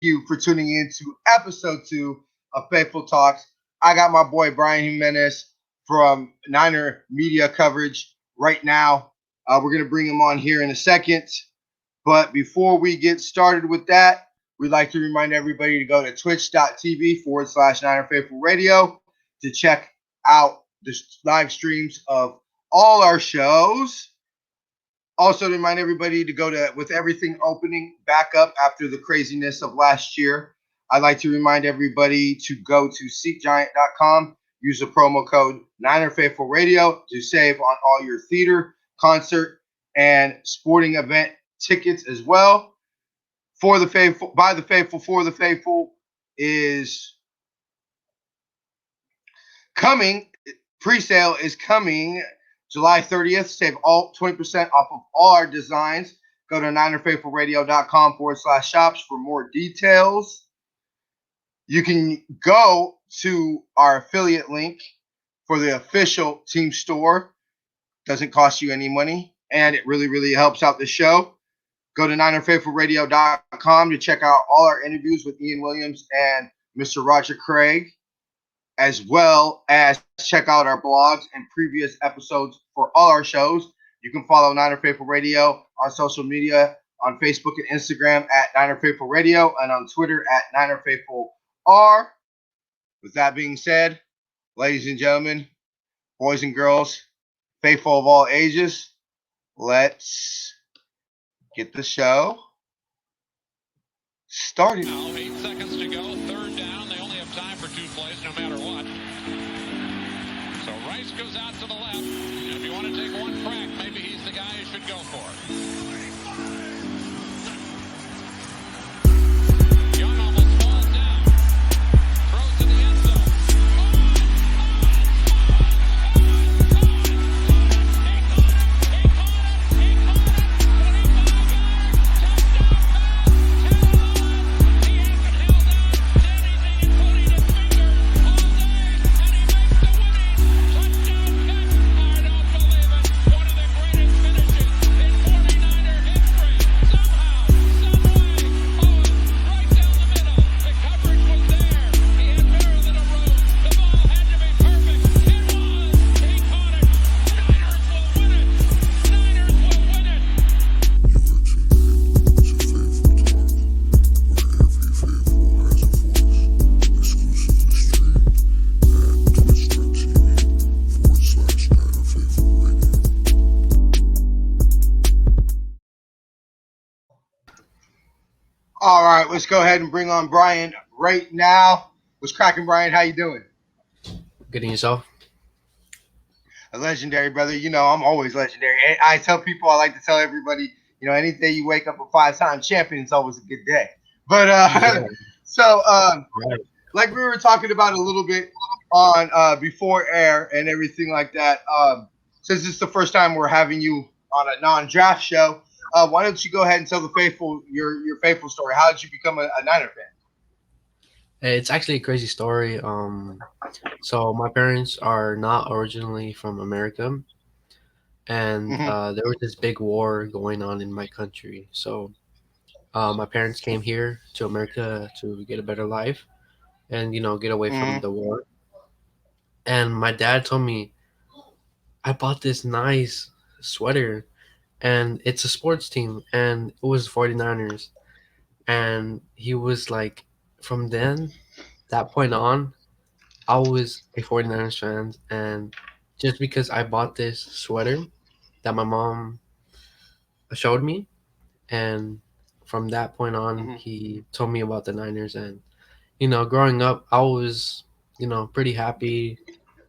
you for tuning in to episode 2 of Faithful Talks. I got my boy Brian Jimenez from Niner Media Coverage right now. We're going to bring him on here in a second. But before we get started with that, we'd like to remind everybody to go to twitch.tv/Niner Faithful Radio to check out the live streams of all our shows. Also, to remind everybody to go to with everything opening back up after the craziness of last year. I'd like to remind everybody to go to SeatGiant.com, use the promo code Niner Faithful Radio to save on all your theater, concert, and sporting event tickets as well. For the faithful, by the faithful, for the faithful is coming. Pre-sale is coming July 30th. Save all 20% off of all our designs. Go to NinerFaithfulRadio.com/shops for more details. You can go to our affiliate link for the official team store. Doesn't cost you any money, and it really, really helps out the show. Go to NinerFaithfulRadio.com to check out all our interviews with Ian Williams and Mr. Roger Craig, as well as check out our blogs and previous episodes for all our shows. You can follow Niner Faithful Radio on social media, on Facebook and Instagram at Niner Faithful Radio, and on Twitter at Niner Faithful R. With that being said, ladies and gentlemen, boys and girls, faithful of all ages, let's get the show started. Now, 8 seconds to go, third down. They only have time for two plays no matter what. So Rice goes out to the left. And if you want to take one crack, maybe he's the guy you should go for. Young almost falls down. Throws to the end zone. All right, let's go ahead and bring on Brian right now. What's cracking, Brian? How you doing? Good in yourself? A legendary, brother. You know, I'm always legendary. I tell people, I like to tell everybody, you know, any day you wake up a 5-time champion, it's always a good day. But so, Right. like we were talking about a little bit on before air and everything like that. Since it's the first time we're having you on a non-draft show, why don't you go ahead and tell the faithful your faithful story? How did you become a Niner fan? It's actually a crazy story. So my parents are not originally from America, and Mm-hmm. there was this big war going on in my country. So my parents came here to America to get a better life and get away from Mm-hmm. the war. And my dad told me I bought this nice sweater, and it's a sports team, and it was 49ers. And he was like, from then, that point on, I was a 49ers fan, and just because I bought this sweater that my mom showed me, and from that point on, Mm-hmm. he told me about the Niners. And growing up, I was pretty happy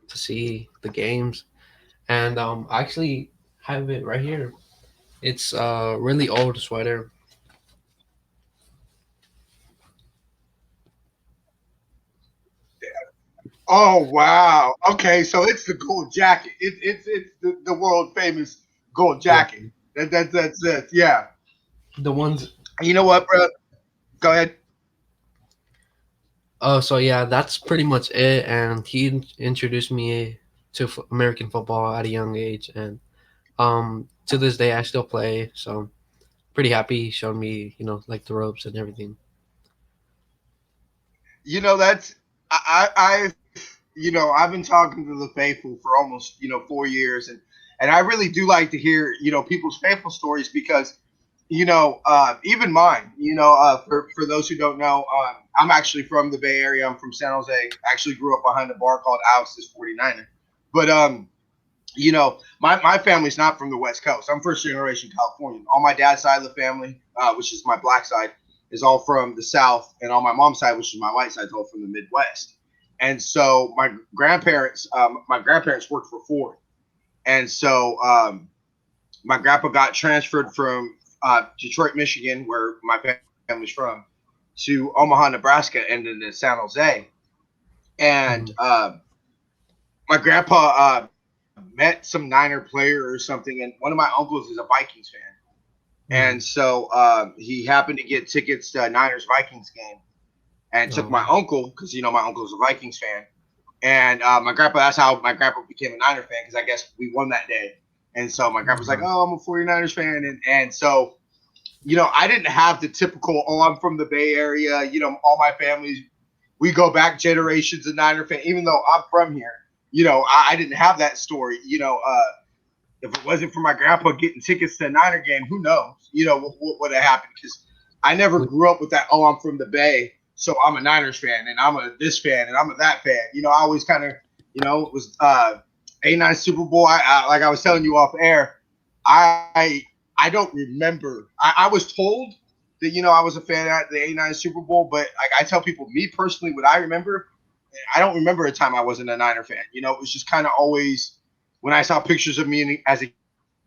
to see the games, and I actually have it right here. It's a really old sweater. Oh wow. Okay, so it's the gold jacket. It's the world famous gold Yeah, jacket. That's it. Yeah. the ones. You know what, bro? Go ahead. Oh, so yeah, that's pretty much it. And he introduced me to American football at a young age, and to this day I still play. So pretty happy. He showed me, like the ropes and everything. That's I I've been talking to the faithful for almost 4 years, and I really do like to hear people's faithful stories because even mine. For those who don't know, I'm actually from the Bay Area. I'm from San Jose. I actually grew up behind a bar called Alex's 49er. But my family's not from the West Coast. I'm first generation Californian. All my dad's side of the family, which is my black side, is all from the South, and on my mom's side, which is my white side, is all from the Midwest. And so my grandparents worked for Ford, and so my grandpa got transferred from Detroit, Michigan, where my family's from, to Omaha, Nebraska, and then to San Jose. And Mhm. My grandpa met some Niner player or something, and one of my uncles is a Vikings fan. And Mhm. so he happened to get tickets to a Niners Vikings game and took my Oh. uncle because my uncle's a Vikings fan. And my grandpa, that's how my grandpa became a Niner fan because I guess we won that day. And so my grandpa's like, Uh, oh, I'm a 49ers fan. And so I didn't have the typical, oh, I'm from the Bay Area. All my families, we go back generations of Niner fan. Even though I'm from here, I didn't have that story. If it wasn't for my grandpa getting tickets to a Niner game, who knows? What would have happened? Because I never we- grew up with that. Oh, I'm from the Bay, so I'm a Niners fan, and I'm a this fan, and I'm a that fan. I always kind of, it was '89 Super Bowl. Like I was telling you off air, I I don't remember. I was told that I was a fan at the '89 Super Bowl, but like I tell people, me personally, what I remember, I don't remember a time I wasn't a Niner fan. It was just kind of always when I saw pictures of me as a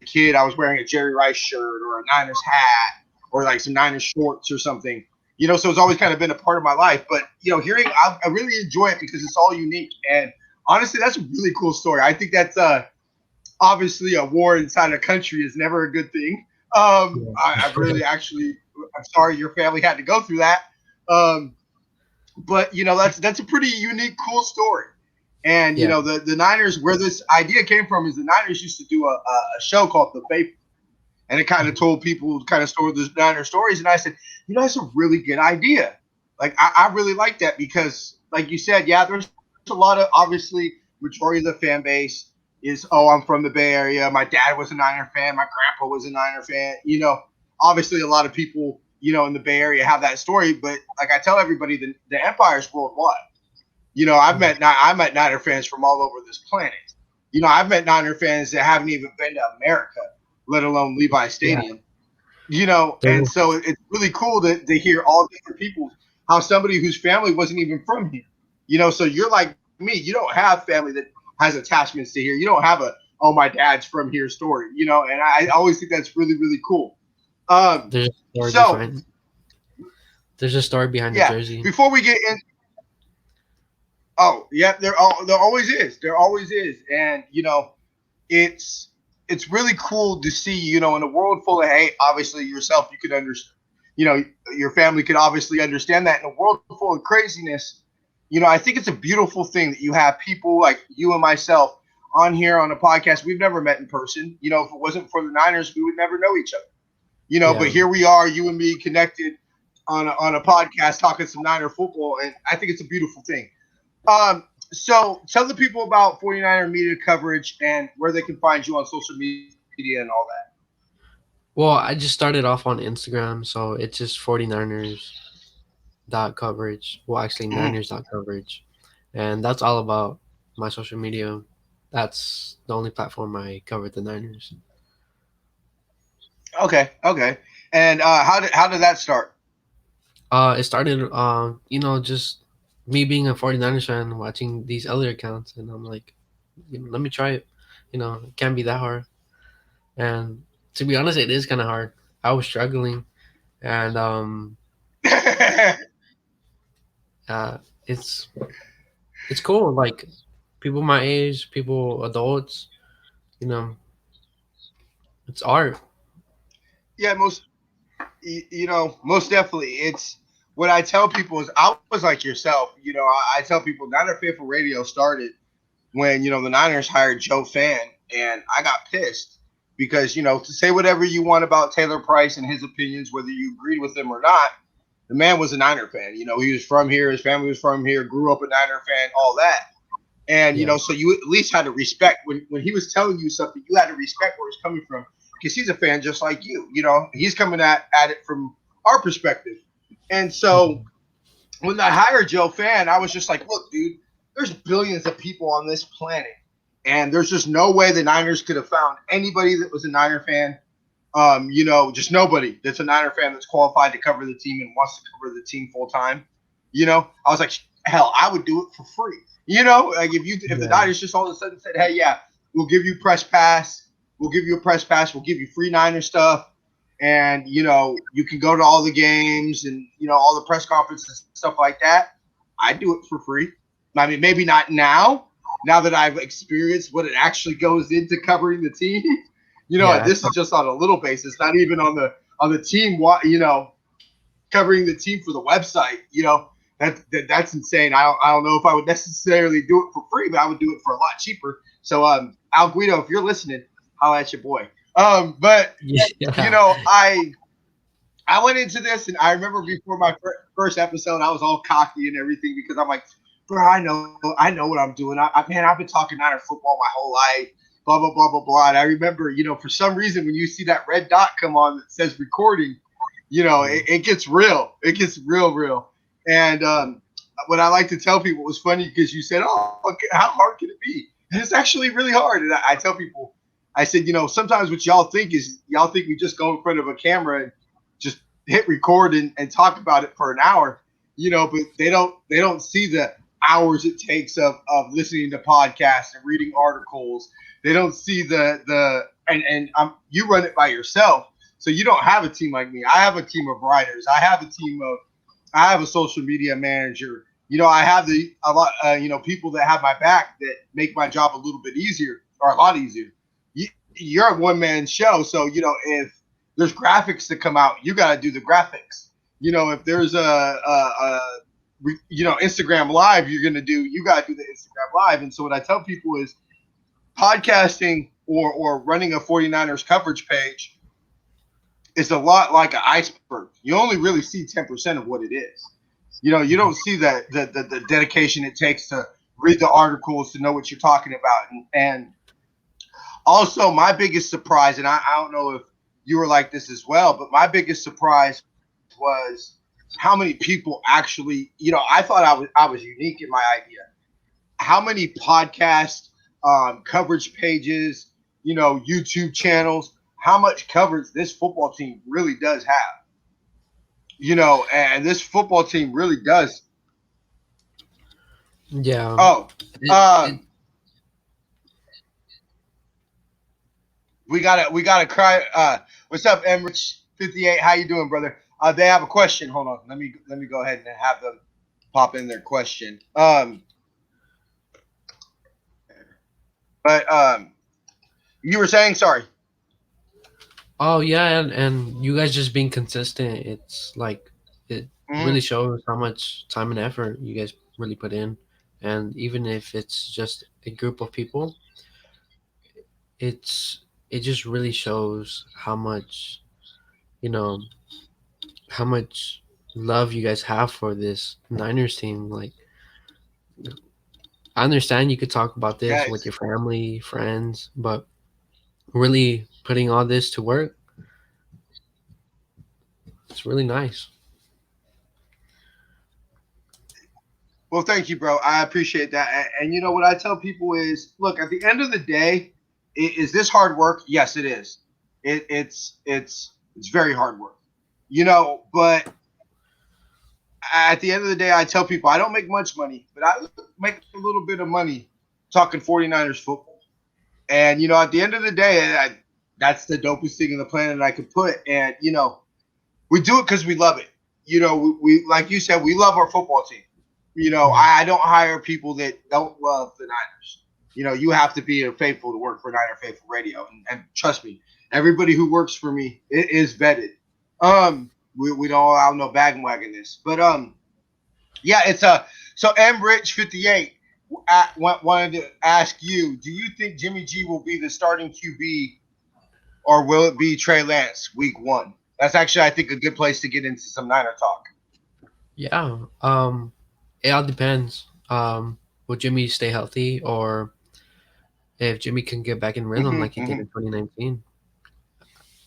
kid, I was wearing a Jerry Rice shirt or a Niners hat or like some Niners shorts or something. So it's always kind of been a part of my life. But hearing, I really enjoy it because it's all unique. And honestly, that's a really cool story. I think that's obviously a war inside a country is never a good thing. yeah. I really actually, I'm sorry your family had to go through that. Um, but that's a pretty unique, cool story. And Yeah. the Niners, where this idea came from, is the Niners used to do a show called The Faithful, and it kind of Mhm. told people kind of story the Niner stories. And I said, that's a really good idea. Like I really like that because, like you said, yeah, there's a lot of obviously majority of the fan base is I'm from the Bay Area. My dad was a Niner fan. My grandpa was a Niner fan. Obviously a lot of people in the Bay Area have that story, but like I tell everybody, the empire's worldwide. Yeah. I met Niner fans from all over this planet. I've met Niner fans that haven't even been to America, let alone Levi Yeah. Stadium. And so There's it's really cool to hear all different people, how somebody whose family wasn't even from here. So you're like me, you don't have family that has attachments to here. You don't have a oh my dad's from here story. And I always think that's really really cool. Um, there's a story so behind. There's a story behind the yeah, jersey. before we get in, oh yeah, there always is, and it's really cool to see, in a world full of hate. Obviously, yourself, you could understand, your family could obviously understand that. In a world full of craziness, I think it's a beautiful thing that you have people like you and myself on here on a podcast. We've never met in person. If it wasn't for the Niners, we would never know each other. But Yeah. here we are, you and me connected on a podcast talking some Niner football, and I think it's a beautiful thing. So tell the people about 49er media coverage and where they can find you on social media and all that. Well, I just started off on Instagram, so it's just 49ers dot coverage. Well, actually, Mhm. Niners dot coverage, and that's all about my social media. That's the only platform I covered the Niners. Okay, okay. And how did that start? It started, just me being a 49ers fan, watching these other accounts, and I'm like, let me try it. It can't be that hard. And to be honest, it is kind of hard. I was struggling, and uh, it's it's cool. Like people my age, people adults, you know, it's art. Yeah, most definitely. It's what I tell people is I was like yourself. I tell people Niner Faithful Radio started when the Niners hired Joe Fan, and I got pissed because to say whatever you want about Taylor Price and his opinions, whether you agreed with him or not, The man was a Niner fan. You know, he was from here. His family was from here. Grew up a Niner fan. All that. And you Yeah. know, so you at least had to respect when he was telling you something. You had to respect where he's coming from because he's a fan just like you. You know, he's coming at it from our perspective. And so Mhm. when I hired Joe Fan, I was just like, look, dude, there's billions of people on this planet, and there's just no way the Niners could have found anybody that was a Niner fan. You know, just nobody that's a Niner fan that's qualified to cover the team and wants to cover the team full time. You know, I was like, hell, I would do it for free. You know, like if the Yeah. Niners just all of a sudden said, hey, yeah, we'll give you press pass, we'll give you a press pass, we'll give you free Niner stuff, and you know you can go to all the games and you know all the press conferences and stuff like that. I do it for free. I mean, maybe not now. Now that I've experienced what it actually goes into covering the team, you know, Yeah. this is just on a little basis, not even on the team. You know, covering the team for the website. You know, that's insane. I don't know if I would necessarily do it for free, but I would do it for a lot cheaper. So, Al Guido, if you're listening, holla at your boy. But you Yeah. know, I went into this, and I remember before my first episode, I was all cocky and everything because I'm like, bro, I know what I'm doing. Man, I've been talking Niner football my whole life, blah blah blah blah blah. And I remember, you know, for some reason, when you see that red dot come on that says recording, you know, Mhm. it gets real. It gets real, real. And what I like to tell people was funny because you said, "Oh, okay, how hard can it be?" And it's actually really hard. And I tell people, I said, you know, sometimes what y'all think is y'all think we just go in front of a camera and just hit record and talk about it for an hour, you know, but they don't see the hours it takes of listening to podcasts and reading articles. They don't see the and you run it by yourself, so you don't have a team like me. I have a team of writers. I have a social media manager. You know, I have a lot, you know, people that have my back that make my job a little bit easier or a lot easier. You, you're a one man show, so you know if there's graphics to come out, you got to do the graphics. You know, if there's you know Instagram live, you got to do the Instagram live. And so what I tell people is podcasting or running a 49ers coverage page is a lot like an iceberg. You only really see 10% of what it is. You know, you don't see the dedication it takes to read the articles to know what you're talking about. And also, my biggest surprise, and I don't know if you were like this as well, but my biggest surprise was how many people actually, you know, I thought I was unique in my idea. How many podcast coverage pages, you know, YouTube channels, how much coverage this football team really does have, you know, and this football team really does. Yeah. Oh, It um, we gotta cry. What's up, Emrich 58? How you doing, brother? They have a question. Hold on. Let me go ahead and have them pop in their question. But you were saying sorry. Oh yeah, and you guys just being consistent. It's like it Mm-hmm. really shows how much time and effort you guys really put in, and even if it's just a group of people, it's it just really shows how much you know how much love you guys have for this Niners team. Like I understand you could talk about this with Yes. your family, friends, but really putting all this to work, it's really nice. Well, thank you, bro. I appreciate that. And you know what I tell people is, look, at the end of the day, is this hard work? Yes, it is. It's very hard work. You know, but at the end of the day, I tell people I don't make much money, but I make a little bit of money talking 49ers football. And you know, at the end of the day, that's the dopest thing in the planet I could put. And you know, we do it because we love it. You know, we like you said, we love our football team. You know, Mhm. I don't hire people that don't love the Niners. You know, you have to be a faithful to work for Niner Faithful Radio, and trust me, everybody who works for me it is vetted. We don't allow no bandwagon this, but yeah, it's a so M Rich 58 wanted to ask you: do you think Jimmy G will be the starting QB, or will it be Trey Lance week one? That's actually, I think, a good place to get into some Niner talk. Yeah. It all depends. Will Jimmy stay healthy, or if Jimmy can get back in rhythm Hmm like he did in 2019?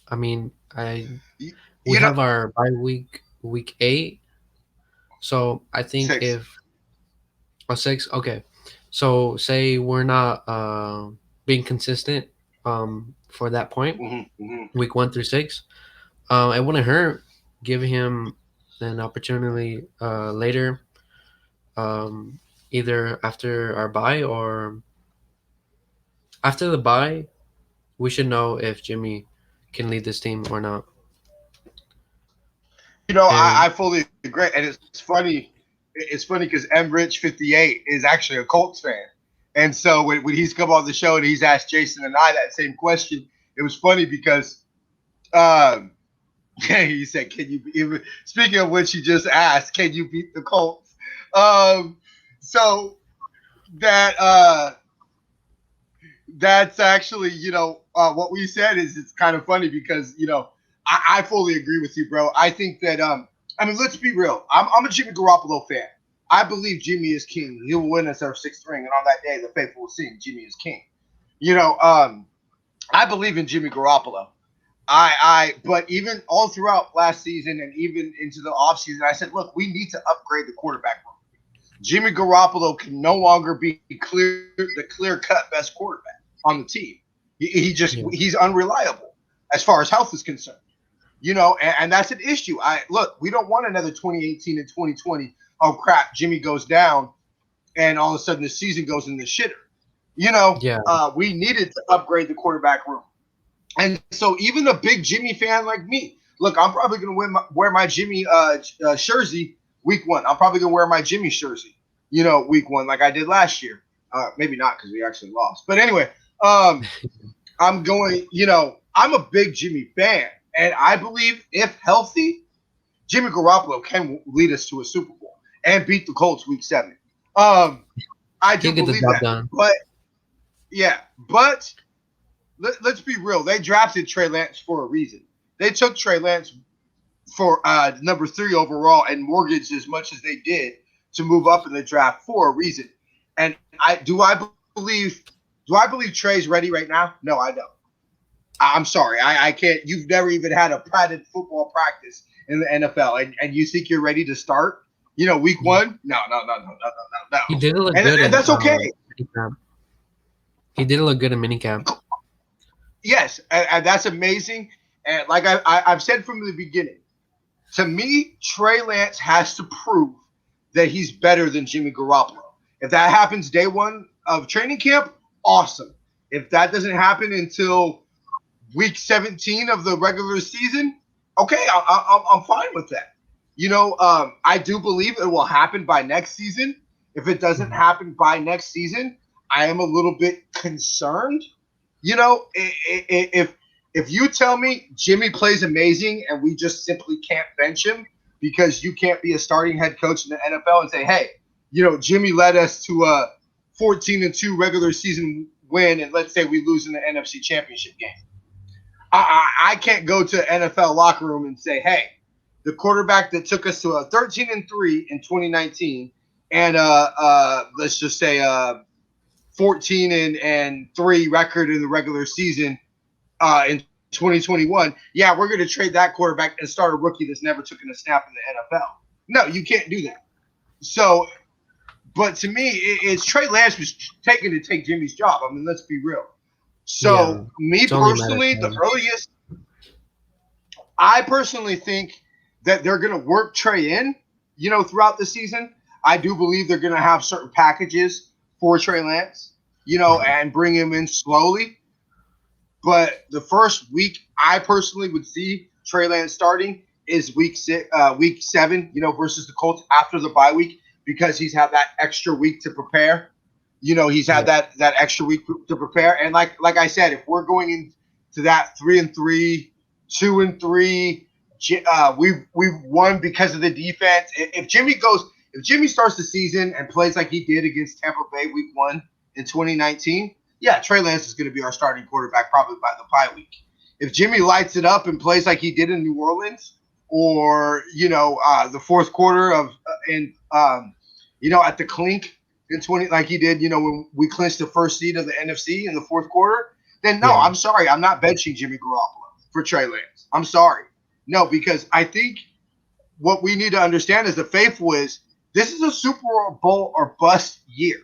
I mean, I You, we you know, have our bye week, week 8. So I think six. if a 6, okay. So say we're not being consistent for that point, Hmm week 1 through 6. It wouldn't hurt giving him an opportunity later, um, either after our bye or after the bye. We should know if Jimmy can lead this team or not. I And fully agree, and it's funny. It's funny because M Rich 58 is actually a Colts fan, and so when he's come on the show and he's asked Jason and I that same question, it was funny because um, he said, "Can you?" Speaking of which, he just asked, "Can you beat the Colts?" Um, so that that's actually, what we said is it's kind of funny because, I fully agree with you, bro. I think that, I mean, let's be real. I'm a Jimmy Garoppolo fan. I believe Jimmy is king. He will win us our sixth ring. And on that day, the faithful will sing, Jimmy is king. You know, I believe in Jimmy Garoppolo. But even all throughout last season and even into the offseason, I said, look, we need to upgrade the quarterback room. Jimmy Garoppolo can no longer be the clear cut best quarterback on the team. yeah, He's unreliable as far as health is concerned. And that's an issue. We don't want another 2018 and 2020. Oh crap, Jimmy goes down, and all of a sudden the season goes in the shitter. yeah, We needed to upgrade the quarterback room, and so even a big Jimmy fan like me, look, I'm probably going to wear my Jimmy jersey week 1. I'm probably going to wear my Jimmy jersey, week 1 like I did last year. Maybe not because we actually lost, but anyway, um, I'm going. I'm a big Jimmy fan, and I believe if healthy, Jimmy Garoppolo can lead us to a Super Bowl and beat the Colts week 7. Um, I do he'll get the believe job that, done. but yeah, but let's be real. They drafted Trey Lance for a reason. They took Trey Lance for number 3 overall and mortgaged as much as they did to move up in the draft for a reason. And believe do I believe Trey's ready right now? No, I don't. I'm sorry. I can't. You've never even had a padded football practice in the NFL, and you think you're ready to start? Week Yeah. 1? No, no, no, no, no, no, no, no. He didn't look And good and in that's okay. minicamp. He didn't look good in minicamp. Yes, and that's amazing. And like I've said from the beginning, to me, Trey Lance has to prove that he's better than Jimmy Garoppolo. If that happens day 1 of training camp, awesome. If that doesn't happen until week 17 of the regular season, okay, I'm fine with that. I do believe it will happen by next season. If it doesn't Mhm. happen by next season, I am a little bit concerned. If you tell me Jimmy plays amazing and we just simply can't bench him because you can't be a starting head coach in the NFL and say, hey, Jimmy led us to a 14-2 regular season win, and let's say we lose in the NFC Championship game. I can't go to NFL locker room and say, hey, the quarterback that took us to a 13-3 in 2019 and let's just say 14-3 record in the regular season in 2021. Yeah, we're going to trade that quarterback and start a rookie that's never taken a snap in the NFL. No, you can't do that. So, but to me, it's Trey Lance was taken to take Jimmy's job. I mean, let's be real. Yeah, So, me it's only a matter of personally, time. I personally think that they're going to work Trey in, throughout the season. I do believe they're going to have certain packages for Trey Lance, Mhm. and bring him in slowly. But the first week I personally would see Trey Lance starting is week 7, versus the Colts after the bye week because he's had that extra week to prepare. He's had Yeah, that extra week to prepare, and like I said, if we're going into that 3-3, 2-3, we've won because of the defense. If Jimmy starts the season and plays like he did against Tampa Bay week 1 in 2019, yeah, Trey Lance is going to be our starting quarterback probably by the bye week. If Jimmy lights it up and plays like he did in New Orleans, or the fourth quarter of at the clink in 20 like he did, when we clinched the first seed of the NFC in the fourth quarter, then no, Yeah. I'm sorry, I'm not benching Jimmy Garoppolo for Trey Lance. I'm sorry. No, because I think what we need to understand as the faithful is this is a Super Bowl or bust year.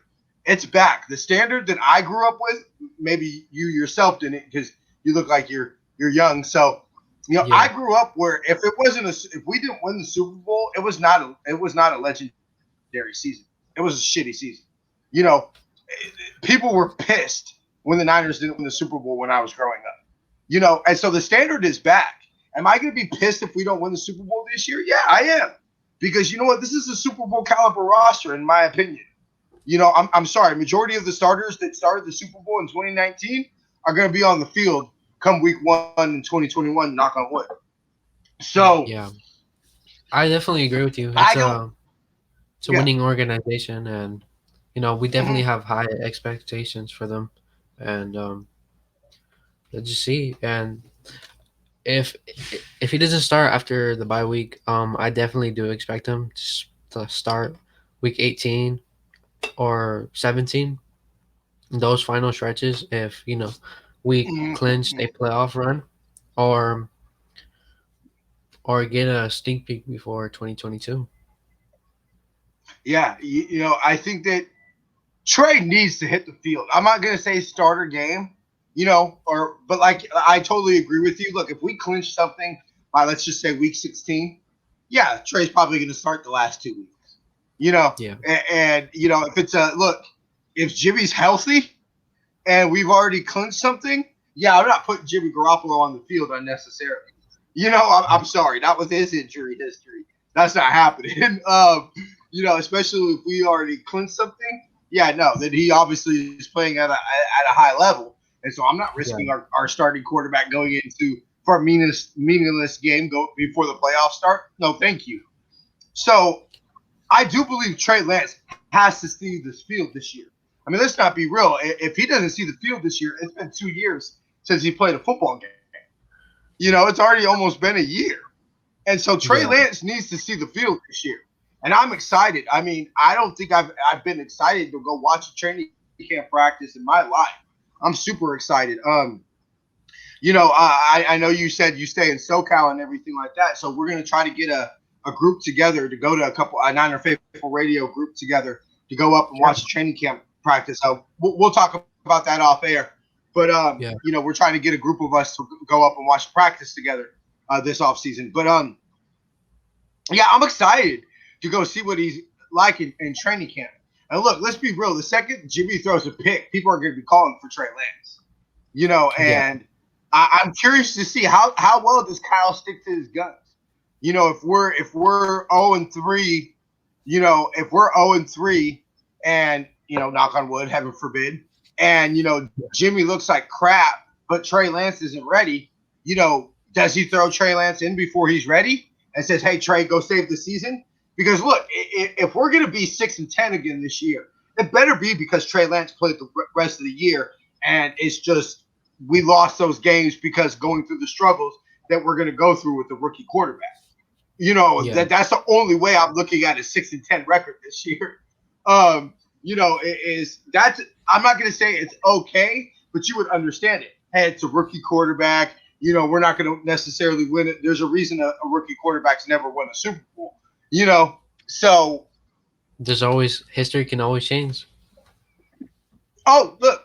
It's back. The standard that I grew up with, maybe you yourself didn't because you look like you're young. So, Yeah. I grew up where if we didn't win the Super Bowl, it was not a legendary season. It was a shitty season. You know, people were pissed when the Niners didn't win the Super Bowl when I was growing up. And so the standard is back. Am I going to be pissed if we don't win the Super Bowl this year? Yeah, I am. Because you know what? This is a Super Bowl caliber roster, in my opinion. I'm sorry. Majority of the starters that started the Super Bowl in 2019 are going to be on the field come week 1 in 2021, knock on wood. So, Yeah. I definitely agree with you. It's a winning organization, and we definitely have high expectations for them, and let's just see. And if he doesn't start after the bye week, I definitely do expect him to start week 18 or 17. Those final stretches, if we clinch a playoff run, or get a sneak peek before 2022. Yeah, I think that Trey needs to hit the field. I'm not going to say starter game, but like I totally agree with you. Look, if we clinch something by, let's just say, week 16, yeah, Trey's probably going to start the last 2 weeks. Yeah. And if it's if Jimmy's healthy and we've already clinched something, yeah, I'm not putting Jimmy Garoppolo on the field unnecessarily. I'm sorry, not with his injury history. That's not happening. Especially if we already clinched something. Yeah, no, that he obviously is playing at a high level, and so I'm not risking our starting quarterback going into for a meaningless game before the playoffs start. No, thank you. So I do believe Trey Lance has to see this field this year. I mean, let's not be real. If he doesn't see the field this year, it's been 2 years since he played a football game. It's already almost been a year. And so Trey Lance needs to see the field this year. And I'm excited. I mean, I don't think I've been excited to go watch a training camp practice in my life. I'm super excited. I know you said you stay in SoCal and everything like that. So we're going to try to get a group together to go to a Niner Faithful Radio group together to go up and watch a training camp practice. So we'll talk about that off air. But, we're trying to get a group of us to go up and watch practice together this offseason. But, I'm excited to go see what he's like in training camp. And look, let's be real. The second Jimmy throws a pick, people are going to be calling for Trey Lance. And I'm curious to see how well does Kyle stick to his guns. If we're 0-3, if we're 0-3 and, knock on wood, heaven forbid, and, Jimmy looks like crap, but Trey Lance isn't ready, does he throw Trey Lance in before he's ready and says, hey, Trey, go save the season? Because, look, if we're going to be 6-10 again this year, it better be because Trey Lance played the rest of the year, and it's just we lost those games because going through the struggles that we're going to go through with the rookie quarterback. That's the only way I'm looking at a 6-10 record this year. I'm not going to say it's okay, but you would understand it. Hey, it's a rookie quarterback. We're not going to necessarily win it. There's a reason a rookie quarterback's never won a Super Bowl. So there's always history can always change. Oh, look,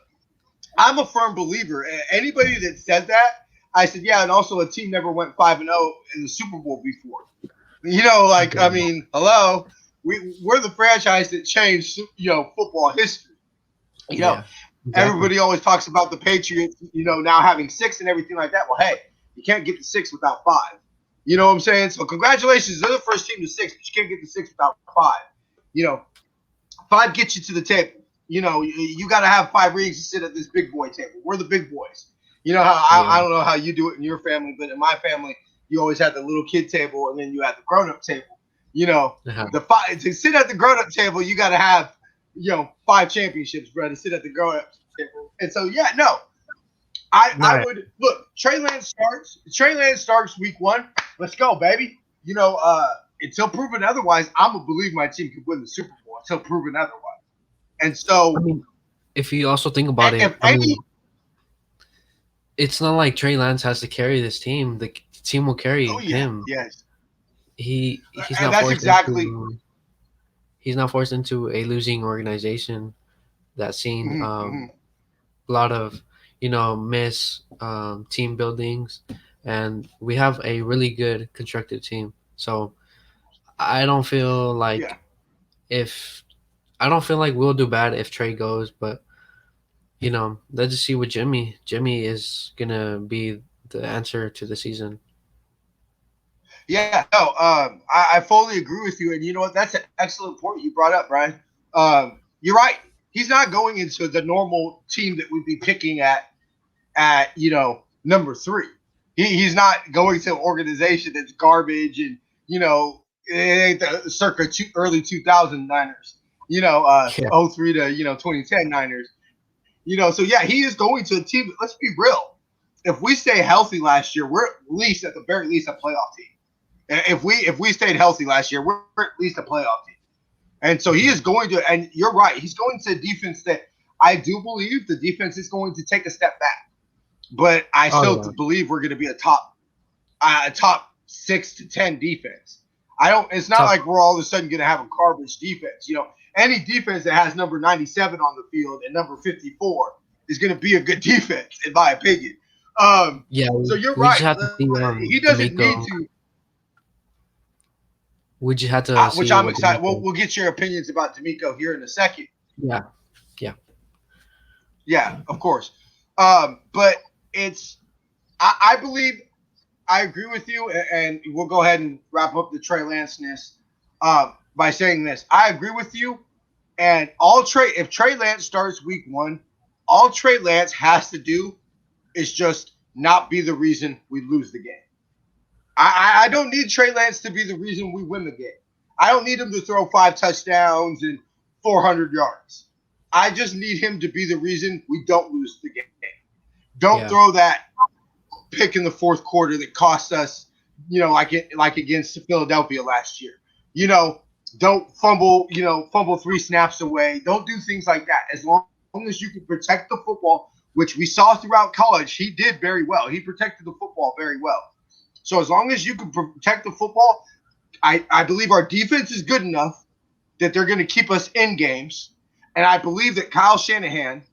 I'm a firm believer. Anybody that said that, I said, yeah, and also a team never went 5-0 in the Super Bowl before. I mean, hello, we're the franchise that changed, football history. Exactly. Everybody always talks about the Patriots, now having 6 and everything like that. Well, hey, you can't get to 6 without 5. You know what I'm saying? So congratulations, they're the first team to 6, but you can't get to 6 without 5. 5 gets you to the table. You got to have 5 rings to sit at this big boy table. We're the big boys. I don't know how you do it in your family, but in my family, you always had the little kid table and then you had the grown-up table. The 5 to sit at the grown-up table, you got to have 5 championships, bro, to sit at the grown-up table. And so, I would look. Trey Lance starts week 1. Let's go, baby. until proven otherwise, I'm gonna believe my team could win the Super Bowl until proven otherwise. And I so, mean, if you also think about if it, I any, mean, it's not like Trey Lance has to carry this team. The team will oh carry yeah, him. yes, He's and not that's forced exactly. into he's not forced into a losing organization that's seen Mhm, mhm. a lot of miss team buildings, and we have a really good constructed team. So I don't feel Yeah, like if I don't feel like we'll do bad if Trey goes, but let's just see what Jimmy is gonna be the answer to the season. yeah. No, I fully agree with you. And you know what? That's an excellent point you brought up, Brian. You're right. He's not going into the normal team that we'd be picking at number three. He's not going to an organization that's garbage and it ain't the early 2000 Niners. Yeah. 03 to 2010 Niners. So yeah, he is going to a team. Let's be real. If we stay healthy last year, we're at the very least a playoff team. If we stayed healthy last year, we're at least a playoff team. And so he is going to, and you're right, he's going to defense that I do believe the defense is going to take a step back. But I Oh still yeah. believe we're going to be a top 6 to 10 defense. I don't. It's not Top. like we're all of a sudden going to have a garbage defense. Any defense that has number 97 on the field and number 54 is going to be a good defense, in my opinion. Yeah, So you're we just right. have to see He doesn't need D'Amico. to. We just had to Which see I'm what excited. We'll, D'Amico. we'll get your opinions about D'Amico here in a second. Yeah, yeah. Yeah, of course. But it's. I believe I agree with you, and we'll go ahead and wrap up the Trey Lance-ness by saying this. I agree with you, and if Trey Lance starts week 1, all Trey Lance has to do is just not be the reason we lose the game. I don't need Trey Lance to be the reason we win the game. I don't need him to throw 5 touchdowns and 400 yards. I just need him to be the reason we don't lose the game. Don't Yeah. throw that pick in the fourth quarter that cost us, like against Philadelphia last year. Don't fumble 3 snaps away. Don't do things like that. As long as you can protect the football, which we saw throughout college, he did very well. He protected the football very well. So as long as you can protect the football, I believe our defense is good enough that they're going to keep us in games. And I believe that Kyle Shanahan,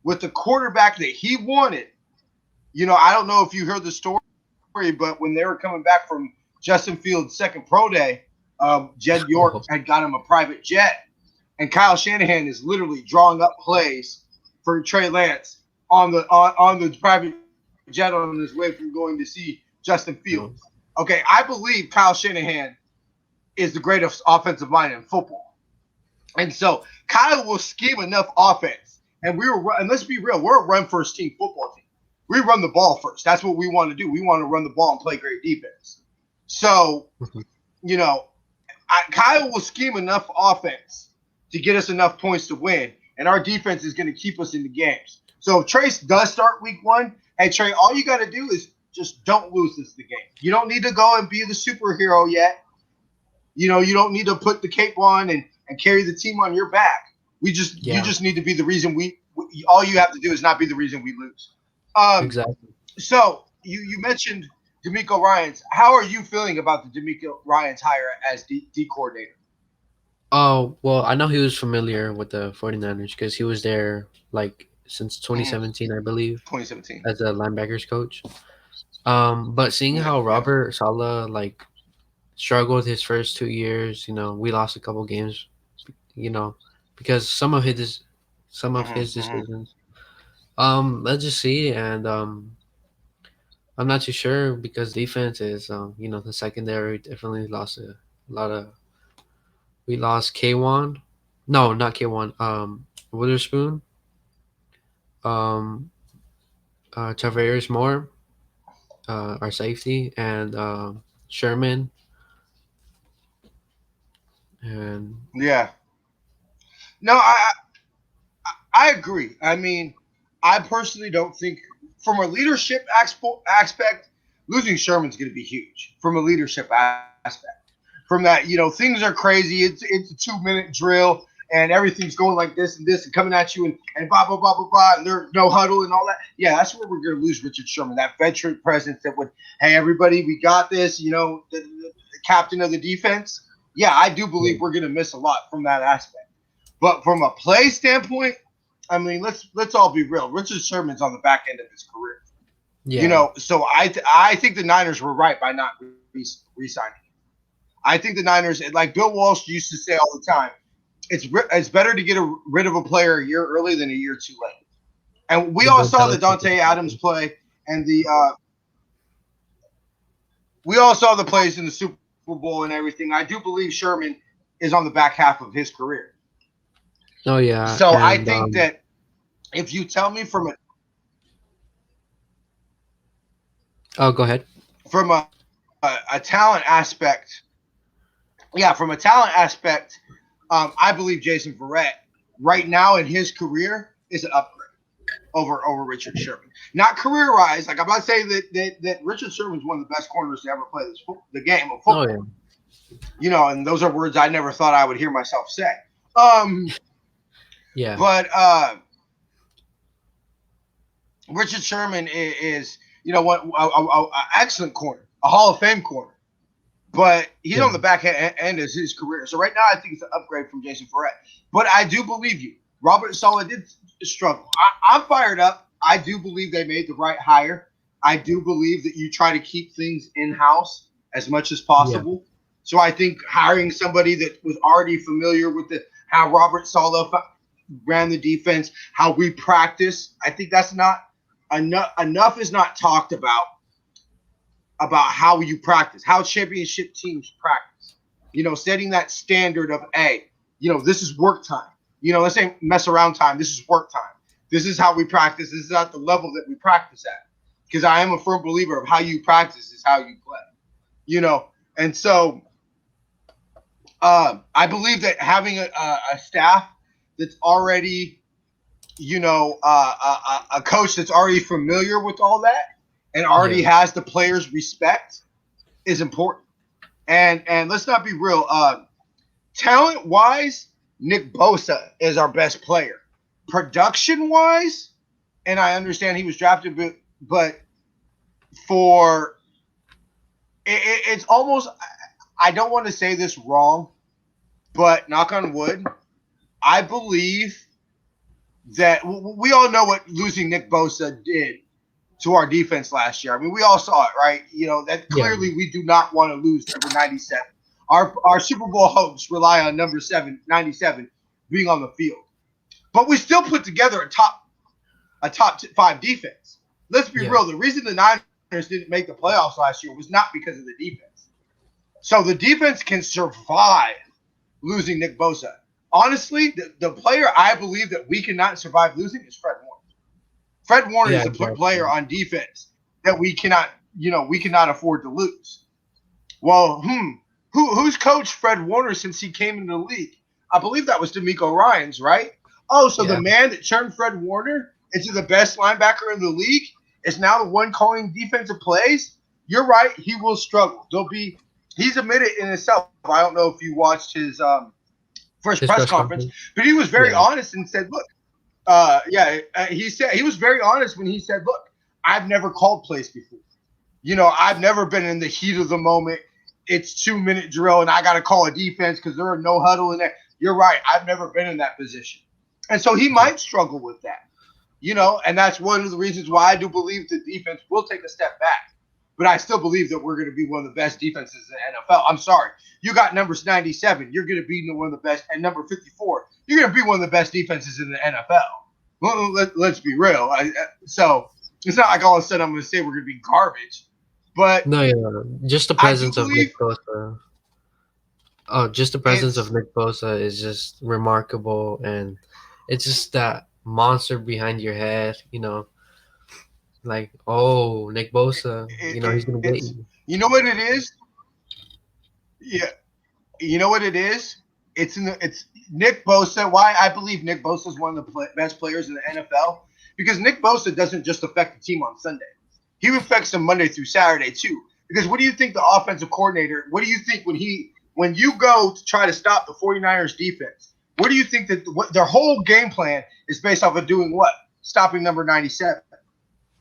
with the quarterback that he wanted, I don't know if you heard the story, but when they were coming back from Justin Fields' second pro day, Jed York had got him a private jet, and Kyle Shanahan is literally drawing up plays for Trey Lance on the private jet on his way from going to see Justin Fields. Okay, I believe Kyle Shanahan is the greatest offensive mind in football, and so Kyle will scheme enough offense. And let's be real, we're a run first team football team. We run the ball first. That's what we want to do. We want to run the ball and play great defense. So, Kyle will scheme enough offense to get us enough points to win, and our defense is going to keep us in the games. So if Trace does start week 1, hey, Trey, all you got to do is just don't lose this the game. You don't need to go and be the superhero yet. You don't need to put the cape on and carry the team on your back. You just need to be the reason all you have to do is not be the reason we lose. Exactly. So you mentioned D'Amico Ryans. How are you feeling about the D'Amico Ryans hire as D coordinator? Oh, well, I know he was familiar with the 49ers because he was there since 2017, I believe, 2017. as a linebackers coach. But seeing how Robert Saleh struggled his first 2 years, we lost a couple games, because some of his decisions. Let's just see, and I'm not too sure because defense is, the secondary definitely lost a lot of. We lost K1, no, not K1. Witherspoon, um, Tavares Moore, our safety, and Sherman, and Yeah. No, I agree. I mean, I personally don't think from a leadership aspect, losing Sherman's going to be huge from a leadership aspect. aspect. From that, things are crazy. It's a 2-minute drill and everything's going like this and this and coming at you and blah blah blah blah blah and there's no huddle and all that. Yeah, that's where we're gonna lose Richard Sherman, that veteran presence that would, hey everybody, we got this, the captain of the defense. Yeah, I do believe we're gonna miss a lot from that aspect. But from a play standpoint, I mean, let's all be real. Richard Sherman's on the back end of his career. Yeah. So I think the Niners were right by not re-signing. I think the Niners, like Bill Walsh used to say all the time, it's better to get rid of a player a year early than a year too late. And we all saw the Dante Adams play and we all saw the plays in the Super Bowl and everything. I do believe Sherman is on the back half of his career. Oh yeah. So I think that if you tell me go ahead. From a talent aspect, I believe Jason Verrett right now in his career is an upgrade over Richard Sherman. Not career-wise. Like I'm not saying that Richard Sherman is one of the best corners to ever play the game of football. Oh yeah. And those are words I never thought I would hear myself say. Yeah. But Richard Sherman is what, an excellent corner, a Hall of Fame corner. But he's on the back end of his career. So right now I think it's an upgrade from Jason Verrett. But I do believe you. Robert Saleh did struggle. I'm fired up. I do believe they made the right hire. I do believe that you try to keep things in-house as much as possible. Yeah. So I think hiring somebody that was already familiar with how Robert Saleh ran the defense, how we practice, I think that's not enough is not talked about how you practice, how championship teams practice. Setting that standard of, hey, this is work time. This ain't mess around time. This is work time. This is how we practice. This is at the level that we practice at. Because I am a firm believer of how you practice is how you play. And so I believe that having a staff that's already, a coach that's already familiar with all that and already has the players' respect is important. And let's not be real. Talent-wise, Nick Bosa is our best player. Production-wise, and I understand he was drafted, but it's almost, I don't want to say this wrong, but knock on wood, I believe that we all know what losing Nick Bosa did to our defense last year. I mean, we all saw it, right? That clearly we do not want to lose number 97. Our Super Bowl hopes rely on number 97 being on the field. But we still put together a top 5 defense. Let's be real. The reason the Niners didn't make the playoffs last year was not because of the defense. So the defense can survive losing Nick Bosa. Honestly, the player I believe that we cannot survive losing is Fred Warner. Fred Warner is a player on defense that we cannot afford to lose. Well, who's coached Fred Warner since he came into the league? I believe that was DeMeco Ryans, right? Oh, so the man that turned Fred Warner into the best linebacker in the league is now the one calling defensive plays? You're right. He will struggle. He's admitted in himself. I don't know if you watched his first press conference, but he was very honest and said, look, he said he was very honest when he said, look, I've never called plays before. I've never been in the heat of the moment. It's 2-minute drill and I got to call a defense because there are no huddle in there. You're right. I've never been in that position. And so he might struggle with that, and that's one of the reasons why I do believe the defense will take a step back. But I still believe that we're going to be one of the best defenses in the NFL. I'm sorry. You got numbers 97. You're going to be one of the best. And number 54, you're going to be one of the best defenses in the NFL. Well, let's be real. So it's not like all of a sudden I'm going to say we're going to be garbage. But just the presence of Nick Bosa. Oh, just the presence of Nick Bosa is just remarkable. And it's just that monster behind your head, Like, oh, Nick Bosa, he's going to get you. You know what it is? Yeah. You know what it is? It's Nick Bosa. Why I believe Nick Bosa is one of the best players in the NFL? Because Nick Bosa doesn't just affect the team on Sunday. He affects them Monday through Saturday, too. Because what do you think the offensive coordinator, what do you think when you go to try to stop the 49ers defense, what do you think that their whole game plan is based off of doing what? Stopping number 97.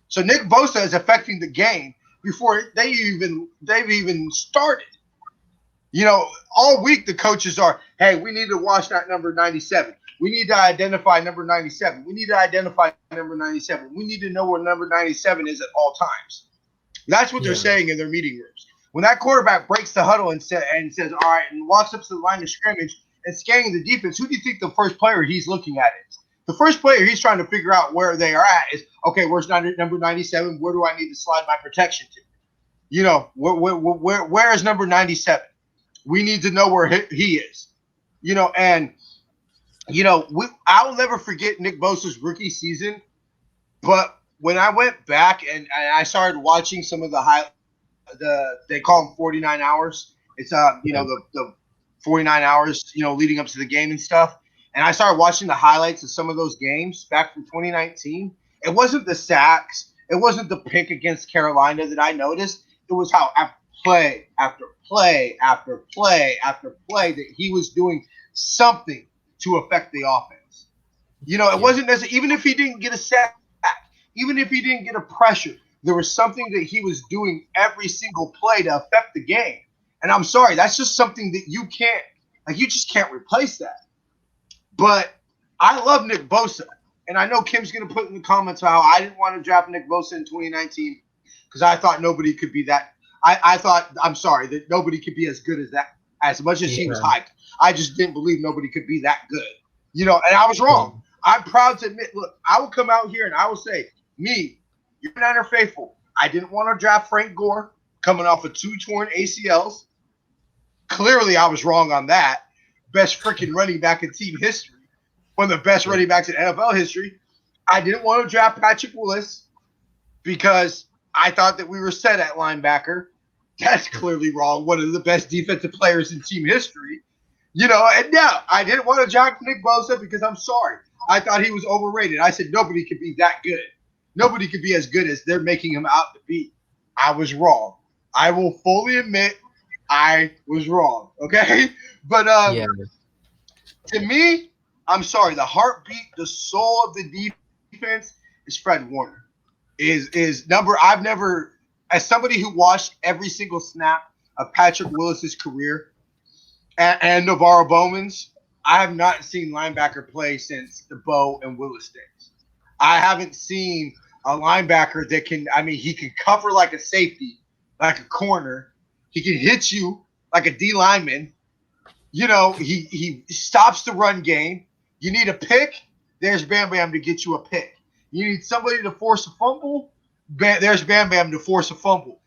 So Nick Bosa is affecting the game before they've even started. You know, all week the coaches are, hey, we need to watch that number 97. We need to identify number 97. We need to identify number 97. We need to know where number 97 is at all times. That's what they're saying in their meeting rooms. When that quarterback breaks the huddle and says, all right, and walks up to the line of scrimmage and scanning the defense, who do you think the first player he's looking at is? The first player he's trying to figure out where they are at is, okay, where's number 97? Where do I need to slide my protection to? You know, where is number 97? We need to know where he is. You know, and, you know, I'll never forget Nick Bosa's rookie season, but when I went back and I started watching some of they call them 49 hours. It's you know, the 49 hours, you know, leading up to the game and stuff. And I started watching the highlights of some of those games back from 2019. It wasn't the sacks, it wasn't the pick against Carolina that I noticed. It was how play after play after play after play that he was doing something to affect the offense. You know, it wasn't necessarily, even if he didn't get a sack, even if he didn't get a pressure, there was something that he was doing every single play to affect the game. And I'm sorry, that's just something that you just can't replace that. But I love Nick Bosa. And I know Kim's going to put in the comments how I didn't want to draft Nick Bosa in 2019 because I thought nobody could be that. I thought, I'm sorry, that nobody could be as good as that, as much as he was hyped. I just didn't believe nobody could be that good. You know, and I was wrong. I'm proud to admit, look, I will come out here and I will say, me, you're Niner faithful. I didn't want to draft Frank Gore coming off of 2 torn ACLs. Clearly, I was wrong on that. Best freaking running back in team history. One of the best running backs in NFL history. I didn't want to draft Patrick Willis because I thought that we were set at linebacker. That's clearly wrong. One of the best defensive players in team history. You know, and no, I didn't want to draft Nick Bosa because I'm sorry. I thought he was overrated. I said nobody could be that good. Nobody could be as good as they're making him out to be. I was wrong. I will fully admit I was wrong. Okay? But to me, I'm sorry, the heartbeat, the soul of the defense is Fred Warner. I've never, as somebody who watched every single snap of Patrick Willis's career and Navarro Bowman's, I have not seen linebacker play since the Bo and Willis days. I haven't seen a linebacker that he can cover like a safety, like a corner. He can hit you like a D lineman. You know, he stops the run game. You need a pick, there's Bam Bam to get you a pick. You need somebody to force a fumble, there's Bam Bam to force a fumble.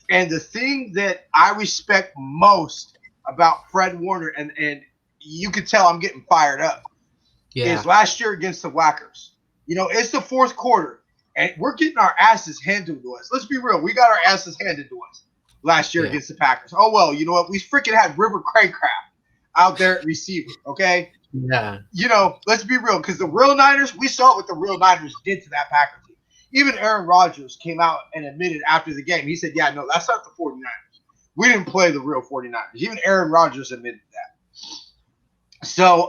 And the thing that I respect most about Fred Warner, and you can tell I'm getting fired up, is last year against the Whackers. You know, it's the fourth quarter, and we're getting our asses handed to us. Let's be real. We got our asses handed to us last year against the Packers. Oh, well, you know what? We freaking had River Craycraft out there at receiver, okay? Yeah. You know, let's be real, because the real Niners, we saw what the real Niners did to that Packers team. Even Aaron Rodgers came out and admitted after the game. He said, yeah, no, that's not the 49ers. We didn't play the real 49ers. Even Aaron Rodgers admitted that. So,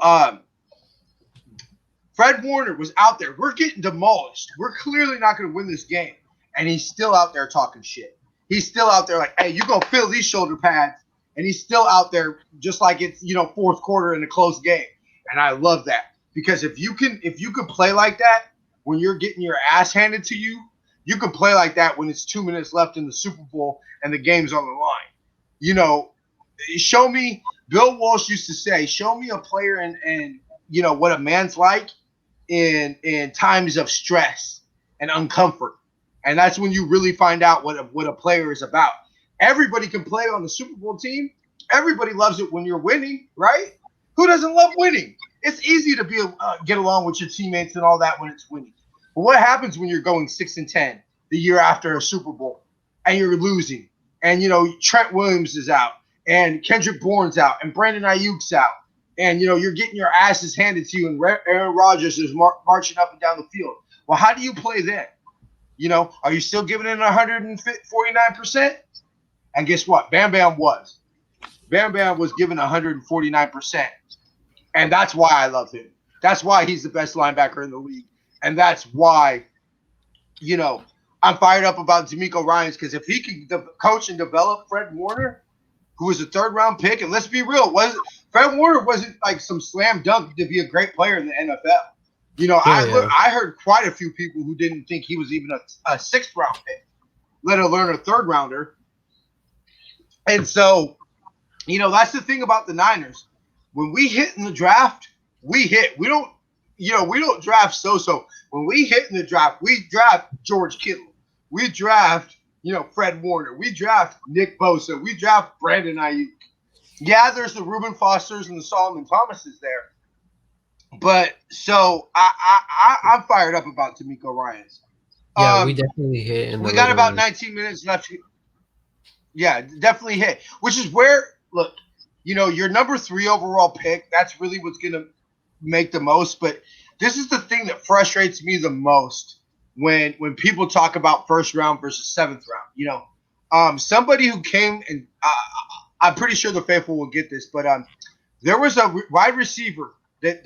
Fred Warner was out there. We're getting demolished. We're clearly not going to win this game. And he's still out there talking shit. He's still out there like, hey, you're going to fill these shoulder pads. And he's still out there just like it's, you know, fourth quarter in a close game. And I love that. Because if you can play like that when you're getting your ass handed to you, you can play like that when it's 2 minutes left in the Super Bowl and the game's on the line. You know, show me, Bill Walsh used to say, show me a player and you know, what a man's like in times of stress and uncomfort. And that's when you really find out what a player is about. Everybody can play on the Super Bowl team. Everybody loves it when you're winning, right? Who doesn't love winning? It's easy to get along with your teammates and all that when it's winning. But what happens when you're going 6-10 the year after a Super Bowl and you're losing? And, you know, Trent Williams is out and Kendrick Bourne's out and Brandon Ayuk's out. And, you know, you're getting your asses handed to you and Aaron Rodgers is marching up and down the field. Well, how do you play then? You know, are you still giving it 149%? And guess what? Bam Bam was. Bam Bam was given 149%. And that's why I love him. That's why he's the best linebacker in the league. And that's why, you know, I'm fired up about D'Amico Ryans, because if he can coach and develop Fred Warner, who was a third-round pick, and let's be real, Fred Warner wasn't like some slam dunk to be a great player in the NFL. You know, I heard quite a few people who didn't think he was even a sixth-round pick, let alone a third-rounder. And so, you know, that's the thing about the Niners. When we hit in the draft, we hit. We don't draft so-so. When we hit in the draft, we draft George Kittle. We draft, Fred Warner. We draft Nick Bosa. We draft Brandon Ayuk. Yeah, there's the Reuben Fosters and the Solomon Thomases there. But so I'm fired up about D'Amico Ryans. Yeah, we definitely hit. We got about 19 minutes left. Yeah, definitely hit. Which is where, look, your number 3 overall pick, that's really what's going to make the most. But this is the thing that frustrates me the most when people talk about first round versus 7th round. Somebody who came, and I'm pretty sure the faithful will get this, but there was a wide receiver that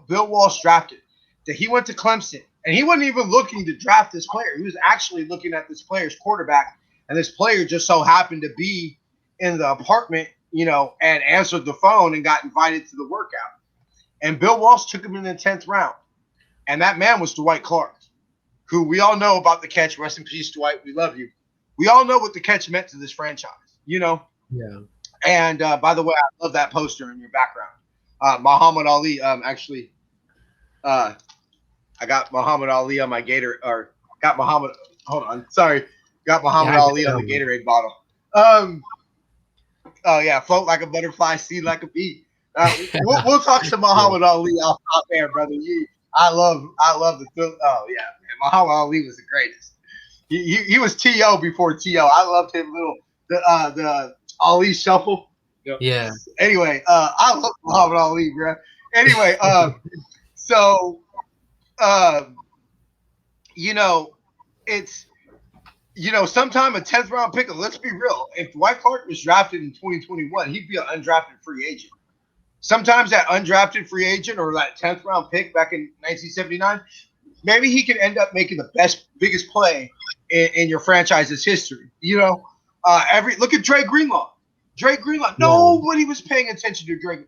Bill Walsh drafted, that he went to Clemson, and he wasn't even looking to draft this player. He was actually looking at this player's quarterback, and this player just so happened to be in the apartment, and answered the phone and got invited to the workout. And Bill Walsh took him in the 10th round. And that man was Dwight Clark, who we all know about the catch. Rest in peace, Dwight. We love you. We all know what the catch meant to this franchise, Yeah. And by the way, I love that poster in your background. Muhammad Ali, I got Muhammad Ali on my Gator, or got Muhammad, hold on, sorry. Got Muhammad Ali on the Gatorade bottle. Oh, yeah, float like a butterfly, see like a bee. We'll talk to Muhammad Ali off air, brother. I love the film. Oh yeah, man. Muhammad Ali was the greatest. He was T.O. before T.O. I loved him the Ali shuffle. Yeah. Anyway, I love Muhammad Ali, bro. Anyway, it's sometime a 10th round pick. Let's be real. If Dwight Clark was drafted in 2021, he'd be an undrafted free agent. Sometimes that undrafted free agent or that 10th round pick back in 1979, maybe he can end up making the biggest play in your franchise's history. Look at Dre Greenlaw. Nobody was paying attention to Dre.